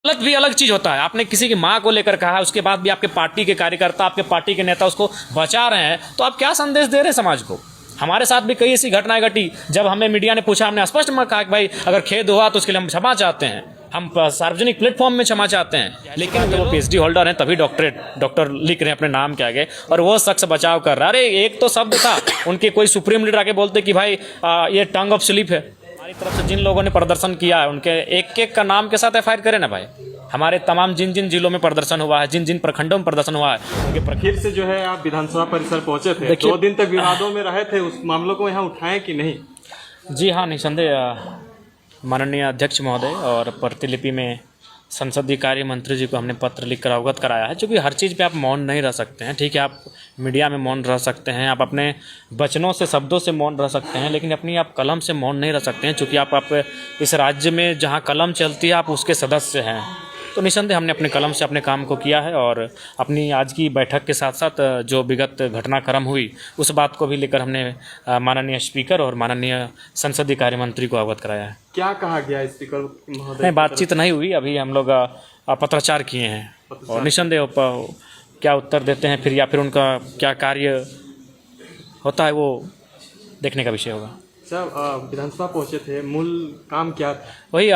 गलत भी अलग चीज होता है। आपने किसी की माँ को लेकर कहा, उसके बाद भी आपके पार्टी के कार्यकर्ता, आपके पार्टी के नेता उसको बचा रहे हैं, तो आप क्या संदेश दे रहे हैं समाज को। हमारे साथ भी कई ऐसी घटनाएं घटी, जब हमें मीडिया ने पूछा, हमने स्पष्ट में कहा कि भाई अगर खेद हुआ तो उसके लिए हम क्षमा चाहते हैं, हम सार्वजनिक प्लेटफॉर्म में क्षमा चाहते हैं। लेकिन जब वो PhD होल्डर हैं तभी डॉक्टर लिख रहे हैं अपने नाम के आगे, और वो शख्स बचाव कर रहा है। अरे एक तो शब्द था, उनके कोई सुप्रीम लीडर आके बोलते कि भाई ये टंग ऑफ स्लिप है। हमारी तरफ से जिन लोगों ने प्रदर्शन किया है उनके एक एक का नाम के साथ FIR करें ना भाई। हमारे तमाम जिन जिन जिलों में प्रदर्शन हुआ है, जिन जिन प्रखंडों में प्रदर्शन हुआ है, उनके फिर से जो है आप विधानसभा परिसर पहुंचे थे, 2 दिन तक विवादों में रहे थे, उस मामलों को यहाँ उठाएं कि नहीं? जी हाँ, निसंदेह माननीय अध्यक्ष महोदय और प्रतिलिपि में संसदीय कार्य मंत्री जी को हमने पत्र लिखकर अवगत कराया है। क्योंकि हर चीज़ पे आप मौन नहीं रह सकते हैं। ठीक है, आप मीडिया में मौन रह सकते हैं, आप अपने वचनों से, शब्दों से मौन रह सकते हैं, लेकिन अपनी आप कलम से मौन नहीं रह सकते हैं। चूँकि आप इस राज्य में जहाँ कलम चलती है आप उसके सदस्य हैं। तो निसंदेह हमने अपने कलम से अपने काम को किया है, और अपनी आज की बैठक के साथ साथ जो विगत घटनाक्रम हुई उस बात को भी लेकर हमने माननीय स्पीकर और माननीय संसदीय कार्य मंत्री को अवगत कराया है। क्या कहा गया स्पीकर महोदय? नहीं, बातचीत नहीं हुई, अभी हम लोग पत्राचार किए हैं, और निसंदेह क्या उत्तर देते हैं फिर, या फिर उनका क्या कार्य होता है वो देखने का विषय होगा। सर, विधानसभा पहुँचे थे, मूल काम क्या था? वही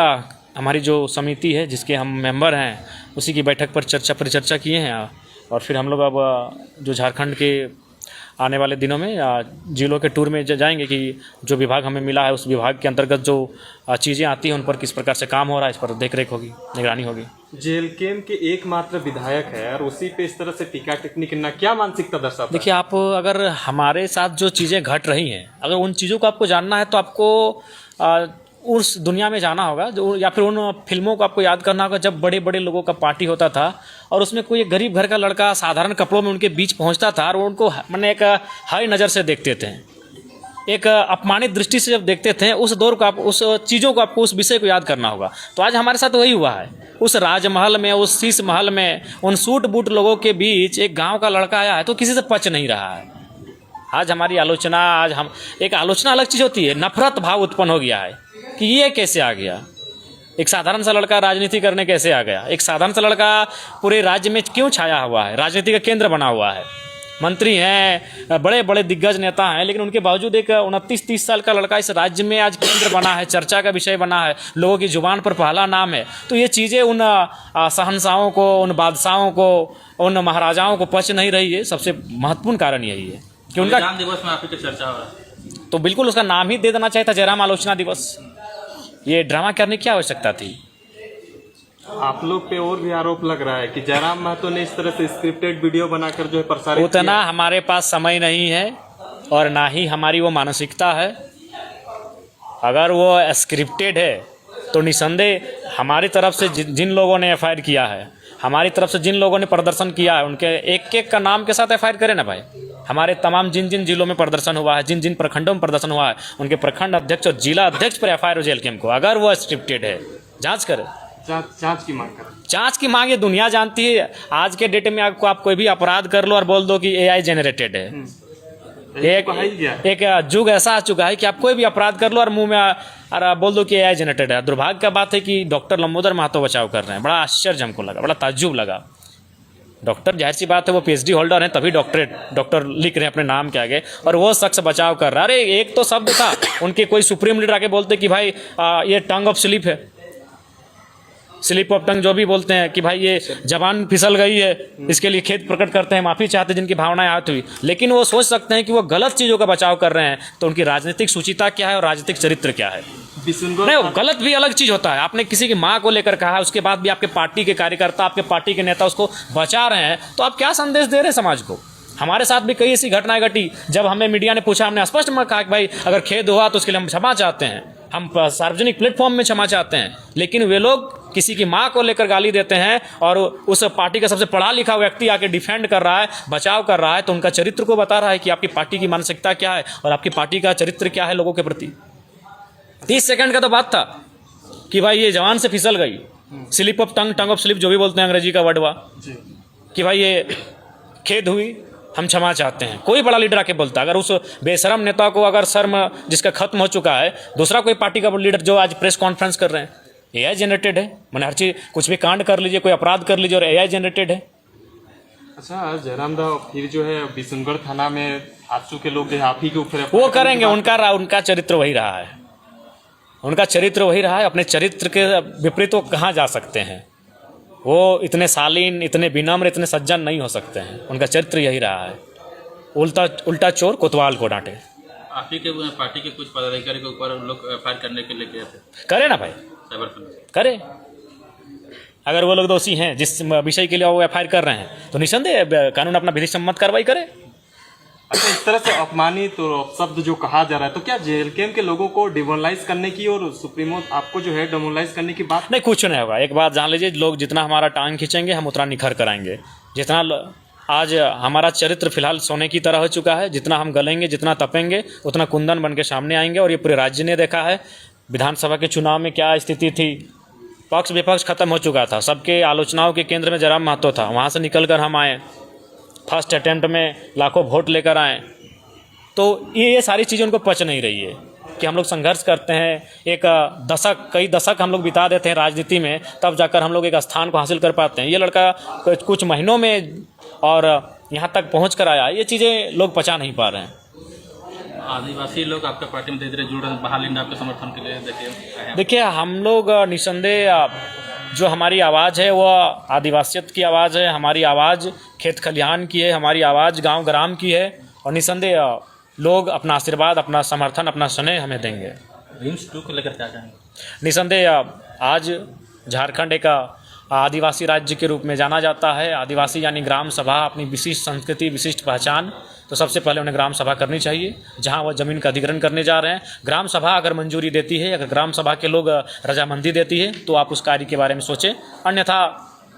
हमारी जो समिति है जिसके हम मेंबर हैं उसी की बैठक पर परिचर्चा किए हैं, और फिर हम लोग अब जो झारखंड के आने वाले दिनों में जिलों के टूर में जाएंगे कि जो विभाग हमें मिला है उस विभाग के अंतर्गत जो चीज़ें आती हैं उन पर किस प्रकार से काम हो रहा है, इस पर देखरेख होगी, निगरानी होगी। JLKM के एकमात्र विधायक है और उसी पे इस तरह से टीका टिप्पणी करना क्या मानसिकता दर्शाता है? देखिए, आप अगर हमारे साथ जो चीज़ें घट रही हैं, अगर उन चीज़ों को आपको जानना है तो आपको उस दुनिया में जाना होगा, जो या फिर उन फिल्मों को आपको याद करना होगा जब बड़े बड़े लोगों का पार्टी होता था और उसमें कोई एक गरीब घर का लड़का साधारण कपड़ों में उनके बीच पहुंचता था, और उनको मैंने एक हाई नज़र से देखते थे, एक अपमानित दृष्टि से जब देखते थे। उस दौर को आप, उस चीज़ों को आपको, उस विषय को याद करना होगा। तो आज हमारे साथ वही हुआ है। उस राजमहल में, उस शीश महल में, उन सूट बूट लोगों के बीच एक गाँव का लड़का आया है, तो किसी से पच नहीं रहा है। आज हमारी आलोचना, आज हम एक आलोचना अलग चीज़ होती है, नफरत भाव उत्पन्न हो गया है कि ये कैसे आ गया, एक साधारण सा लड़का राजनीति करने कैसे आ गया, एक साधारण सा लड़का पूरे राज्य में क्यों छाया हुआ है, राजनीति का केंद्र बना हुआ है, मंत्री हैं, बड़े बड़े दिग्गज नेता हैं, लेकिन उनके बावजूद एक 29-30 साल का लड़का इस राज्य में आज केंद्र बना है, चर्चा का विषय बना है, लोगों की जुबान पर पहला नाम है। तो ये चीज़ें उन शहंशाहों को, उन बादशाहों को, उन महाराजाओं को पच नहीं रही है। सबसे महत्वपूर्ण कारण यही है कि उनका संविधान दिवस में आप ही की चर्चा हो रहा है, तो बिल्कुल उसका नाम ही दे देना चाहिए था, जयराम आलोचना दिवस। ये ड्रामा करने की आवश्यकता थी। आप लोग पे और भी आरोप लग रहा है कि जयराम महतो ने इस तरह से स्क्रिप्टेड वीडियो बनाकर जो है प्रसारित उतना हमारे पास समय नहीं है और ना ही हमारी वो मानसिकता है। अगर वो स्क्रिप्टेड है तो निसंदेह हमारी तरफ से जिन लोगों ने FIR किया है, हमारी तरफ से जिन लोगों ने प्रदर्शन किया है, उनके एक एक का नाम के साथ FIR करें ना भाई। हमारे तमाम जिन जिन जिलों में प्रदर्शन हुआ है, जिन जिन प्रखंडों में प्रदर्शन हुआ है, उनके प्रखंड अध्यक्ष और जिला अध्यक्ष पर FIR हो JLKM को। अगर वो स्क्रिप्टेड है, जांच करें, जांच की मांग करें। जांच की मांग ये दुनिया जानती है। आज के डेट में आपको, आप कोई भी अपराध कर लो और बोल दो कि AI जनरेटेड है। एक युग ऐसा आ चुका है कि आप कोई भी अपराध कर लो और मुंह में बोल दो कि AI जनरेटेड है। दुर्भाग्य का बात है कि डॉक्टर लंबोदर महतो बचाव कर रहे हैं। बड़ा आश्चर्य हमको लगा, बड़ा ताज्जुब लगा। डॉक्टर, जाहिर सी बात है वो PhD होल्डर हैं तभी डॉक्टर लिख रहे हैं अपने नाम के आगे, और वो शख्स बचाव कर रहा है। अरे एक तो शब्द था, उनके कोई सुप्रीम लीडर आके बोलते कि भाई ये टंग ऑफ स्लिप है, स्लिप ऑफ टंग जो भी बोलते हैं कि भाई ये जबान फिसल गई है, इसके लिए खेद प्रकट करते हैं, माफ़ी चाहते हैं जिनकी भावनाएं आहत हुई। लेकिन वो सोच सकते हैं कि वो गलत चीज़ों का बचाव कर रहे हैं, तो उनकी राजनीतिक सुचिता क्या है और राजनीतिक चरित्र क्या है। नहीं, गलत भी अलग चीज़ होता है। आपने किसी की माँ को लेकर कहा, उसके बाद भी आपके पार्टी के कार्यकर्ता, आपके पार्टी के नेता उसको बचा रहे हैं, तो आप क्या संदेश दे रहे हैं समाज को। हमारे साथ भी कई ऐसी घटनाएं घटी, जब हमें मीडिया ने पूछा, हमने स्पष्ट में कहा कि भाई अगर खेद हुआ तो उसके लिए हम क्षमा चाहते हैं, हम सार्वजनिक प्लेटफॉर्म में क्षमा चाहते हैं। लेकिन वे लोग किसी की माँ को लेकर गाली देते हैं और उस पार्टी का सबसे पढ़ा लिखा व्यक्ति आके डिफेंड कर रहा है, बचाव कर रहा है, तो उनका चरित्र को बता रहा है कि आपकी पार्टी की मानसिकता क्या है और आपकी पार्टी का चरित्र क्या है लोगों के प्रति। 30 सेकंड का तो बात था कि भाई ये जवान से फिसल गई, slip of tongue, tongue of slip जो भी बोलते हैं अंग्रेजी का वर्ड हुआ, कि भाई ये खेद हुई, हम क्षमा चाहते हैं। कोई बड़ा लीडर आके बोलता, अगर उस बेशरम नेता को अगर शर्म जिसका खत्म हो चुका है, दूसरा कोई पार्टी का लीडर जो आज प्रेस कॉन्फ्रेंस कर रहे हैं, AI जनरेटेड है। मैंने हर चीज़ कुछ भी कांड कर लीजिए, कोई अपराध कर लीजिए और AI जनरेटेड है। अच्छा जयराम दा, फिर जो है बिशनगढ़ थाना में आजसू के लोग जो है आप ही के ऊपर वो करेंगे, उनका चरित्र वही रहा है, उनका चरित्र वही रहा है। अपने चरित्र के विपरीत वो कहाँ जा सकते हैं? वो इतने शालीन, इतने विनम्र, इतने सज्जन नहीं हो सकते हैं। उनका चरित्र यही रहा है, उल्टा चोर कोतवाल को डांटे। आप ही के पार्टी के कुछ पदाधिकारी के ऊपर लोग फायर करने के लिए गए थे करे ना भाई, साइबर थाने से। करे। अगर वो लोग दोषी हैं जिस विषय के लिए वो FIR कर रहे हैं तो निसंदेह कानून अपना विधि सम्मत कार्रवाई करे। अच्छा, इस तरह से अपमानित और शब्द जो कहा जा रहा है, तो क्या जेल कैंप के लोगों को डिमोरलाइज करने की और सुप्रीमो आपको जो है डिमोरलाइज करने की बात? नहीं, कुछ नहीं होगा। एक बात जान लीजिए, लोग जितना हमारा टांग खींचेंगे हम उतना निखर कराएंगे। जितना आज हमारा चरित्र फिलहाल सोने की तरह हो चुका है, जितना हम गलेंगे, जितना तपेंगे, उतना कुंदन बन के सामने आएंगे। और ये पूरे राज्य ने देखा है विधानसभा के चुनाव में क्या स्थिति थी। पक्ष विपक्ष खत्म हो चुका था, सबके आलोचनाओं के केंद्र में जयराम महतो था। वहाँ से निकल कर हम आए, फर्स्ट अटेम्प्ट में लाखों वोट लेकर आए। तो ये सारी चीज़ें उनको पच नहीं रही है कि हम लोग संघर्ष करते हैं, एक कई दशक हम लोग बिता देते हैं राजनीति में, तब जाकर हम लोग एक स्थान को हासिल कर पाते हैं। ये लड़का कुछ महीनों में और यहाँ तक पहुँच कर आया, ये चीज़ें लोग पचा नहीं पा रहे हैं। आदिवासी लोग आपका पार्टी में धीरे धीरे जुड़ रहे हैं, बहाल आपके समर्थन के लिए देखिए, हम लोग निसंदेह जो हमारी आवाज़ है वो आदिवासियत की आवाज़ है, हमारी आवाज़ खेत खलिहान की है, हमारी आवाज़ गांव ग्राम की है। और निसंदेह लोग अपना आशीर्वाद, अपना समर्थन, अपना स्नेह हमें देंगे। RIMS 2 को लेकर क्या कहेंगे? निसंदेह आज झारखंड एक आदिवासी राज्य के रूप में जाना जाता है। आदिवासी यानी ग्राम सभा, अपनी विशिष्ट संस्कृति, विशिष्ट पहचान। तो सबसे पहले उन्हें ग्राम सभा करनी चाहिए जहां वो ज़मीन का अधिग्रहण करने जा रहे हैं। ग्राम सभा अगर मंजूरी देती है, अगर ग्राम सभा के लोग रजामंदी देती है तो आप उस कार्य के बारे में सोचें, अन्यथा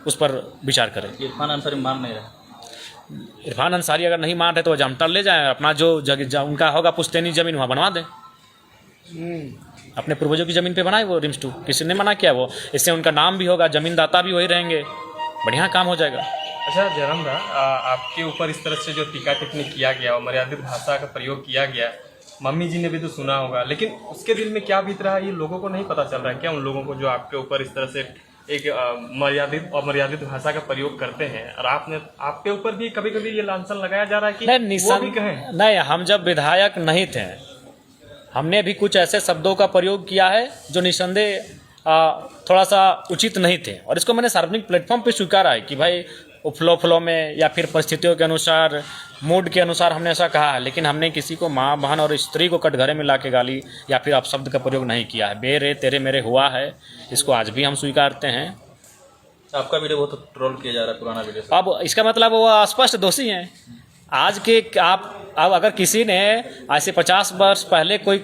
उस पर विचार करें। इरफान अंसारी मान नहीं रहे। इरफान अंसारी अगर नहीं मान रहे तो वह जामटा ले जाएं, अपना जो जगह उनका होगा पुश्तैनी ज़मीन वहाँ बनवा दें। अपने पूर्वजों की ज़मीन पे बनाए वो RIMS 2, किसी ने मना किया? वो इससे उनका नाम भी होगा, ज़मीनदाता भी वही रहेंगे, बढ़िया काम हो जाएगा। अच्छा जयराम दा, आपके ऊपर इस तरह से जो टीका टिप्पणी किया गया और मर्यादित भाषा का प्रयोग किया गया, मम्मी जी ने भी तो सुना होगा, लेकिन उसके दिल में क्या बीत रहा है ये लोगों को नहीं पता चल रहा है क्या? उन लोगों को जो आपके ऊपर इस तरह से एक अमर्यादित भाषा का प्रयोग करते हैं, और आपके ऊपर भी कभी कभी ये लांछन लगाया जा रहा है कि वो भी कहें? नहीं, हम जब विधायक नहीं थे हमने भी कुछ ऐसे शब्दों का प्रयोग किया है जो निसंदेह थोड़ा सा उचित नहीं थे, और इसको मैंने सार्वजनिक प्लेटफॉर्म पे स्वीकारा है कि भाई फ्लो में या फिर परिस्थितियों के अनुसार, मूड के अनुसार हमने ऐसा कहा है। लेकिन हमने किसी को माँ, बहन और स्त्री को कटघरे में ला के गाली या फिर अपशब्द का प्रयोग नहीं किया है। बेरे तेरे मेरे हुआ है, इसको आज भी हम स्वीकारते हैं। आपका वीडियो बहुत ट्रोल किया जा रहा है, पुराना वीडियो से। अब इसका मतलब वो स्पष्ट दोषी हैं। आज के आप अब अगर किसी ने ऐसे 50 वर्ष पहले कोई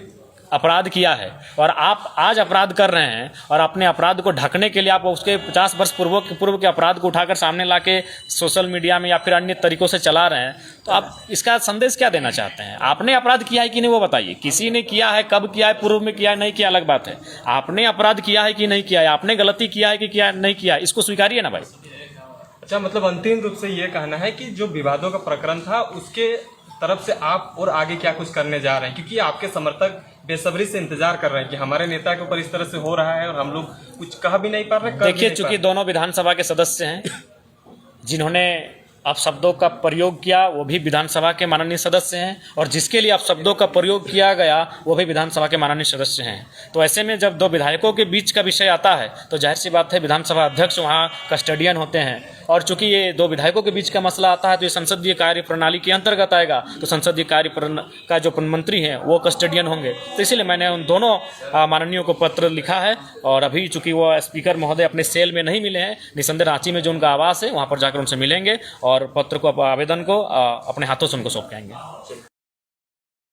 अपराध किया है और आप आज अपराध कर रहे हैं और अपने अपराध को ढकने के लिए आप उसके 50 वर्ष पूर्व के अपराध को उठाकर सामने लाके सोशल मीडिया में या फिर अन्य तरीकों से चला रहे हैं, तो आप इसका संदेश क्या देना चाहते हैं? आपने अपराध किया है कि नहीं वो बताइए। किसी ने किया है, कब किया है, पूर्व में किया है, नहीं किया, अलग बात है। आपने अपराध किया है कि नहीं किया है, आपने गलती किया है कि किया नहीं किया, इसको स्वीकारिए ना भाई। अच्छा, मतलब अंतिम रूप से ये कहना है कि जो विवादों का प्रकरण था उसके तरफ से आप और आगे क्या कुछ करने जा रहे हैं, क्योंकि आपके समर्थक बेसब्री से इंतजार कर रहे हैं कि हमारे नेता के ऊपर इस तरह से हो रहा है और हम लोग कुछ कह भी नहीं पा रहे। देखिए, चूंकि दोनों विधानसभा के सदस्य हैं, जिन्होंने अपशब्दों का प्रयोग किया वो भी विधानसभा के माननीय सदस्य हैं, और जिसके लिए अपशब्दों का प्रयोग किया गया वो भी विधानसभा के माननीय सदस्य हैं। तो ऐसे में जब दो विधायकों के बीच का विषय आता है तो जाहिर सी बात है विधानसभा अध्यक्ष वहाँ कस्टडियन होते हैं, और चूंकि ये दो विधायकों के बीच का मसला आता है तो ये संसदीय कार्य प्रणाली के अंतर्गत आएगा, तो संसदीय कार्य का जो मंत्री हैं वो कस्टडियन होंगे। तो इसीलिए मैंने उन दोनों माननीयों को पत्र लिखा है, और अभी चूंकि वो स्पीकर महोदय अपने सेल में नहीं मिले हैं, निसंदेह रांची में जो उनका आवास है वहाँ पर जाकर उनसे मिलेंगे और पत्र को, आवेदन को अपने हाथों से उनको सौंप के आएंगे।